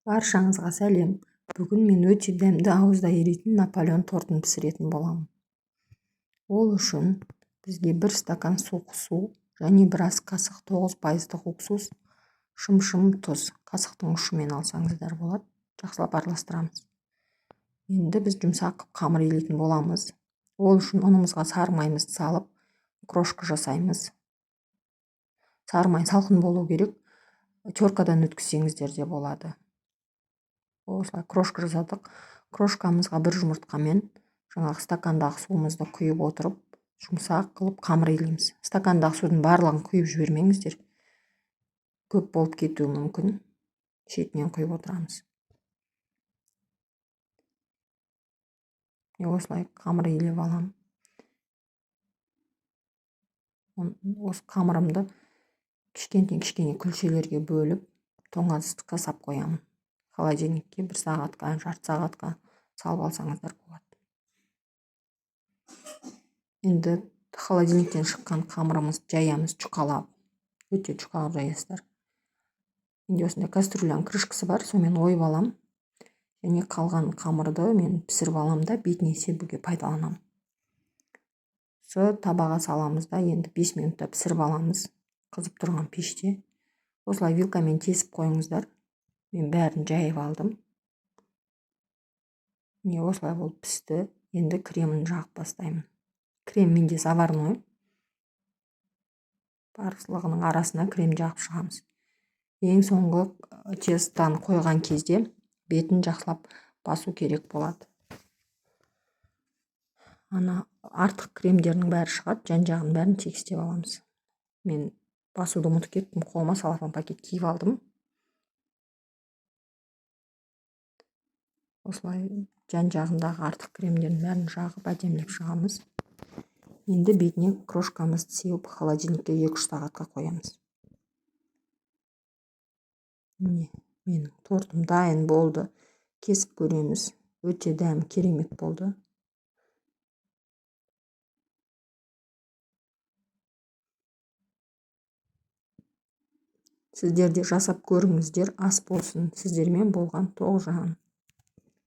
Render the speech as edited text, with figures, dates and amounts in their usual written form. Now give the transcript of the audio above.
Баршаңызға сәлем. Бүгін мен өте дәмді ауызда еритін Наполеон тортын пісіретін боламын. Ол үшін бізге 1 стакан суық су және 1 ас қасық 9% уксус, шым тұз, қасықтың ұшымен алсаңыздар болады. Жақсылап араластырамыз. Енді біз жұмсақ қамыр елейтін боламыз. Ол үшін ұнымызға сары майымызды салып, крошка жасаймыз. Сары май салқын болу керек. Теркадан өткізсеңіздер де болады. Осылай крошка жасадық. Крошкамызға 1 жұмыртқамен жаңағы стакандағы суымызды құйып отырып, жұмсақ қылып қамыр елейміз. Стакандағы судың барлығын құйып жібермеңіздер. Көп болып кетуі мүмкін. Шетінен құйып отырамыз. Осылай қамыр елеп аламын. Осы қамырымды кішкене күлшелерге бөліп, тоңазытқышқа сап қоямын. Холодильникке 1 сағатқа, жарты сағатқа салып алсаңыздар болады. Енді холодильниктен шыққан қамырымызды жаямыз жұқалап. Өте жұқалап жаясыздар. Енді осындай кастрюляның крышкасы бар, сонымен ойып алам. Және қалған қамырды мен пісіріп алам да бетіне себуге пайдаланамын. Табаға саламыз да енді 5 минутта пісіріп аламыз. Қызып тұрған пеште. Осылай вилкамен тесіп қойыңыздар. Мен бәрін жайып алдым. Осылай болып пісті. Енді кремін жағып бастаймын. Крем менде заварной. Барлығының арасына крем жағып шығамыз. Ең соңғы тестаны қойған кезде бетін жақсылап басу керек болады. Артық кремдерінің бәрі шығады, жан-жағын бәрін тегістеп аламыз. Мен басуды ұмытып кеттім, қолыма салафан пакет киіп алдым. Осылай жан-жағындағы артық кремдердің бәрін жағып әдемілеп шығамыз. Енді бетіне крошкамызды сеуіп, холодильникке 2-3 сағатқа қоямыз. Менің тортым дайын болды. Кесіп көреміз. Өте дәм керемет болды. Сіздер де жасап көріңіздер, ас болсын. Сіздермен болған Тоғжан.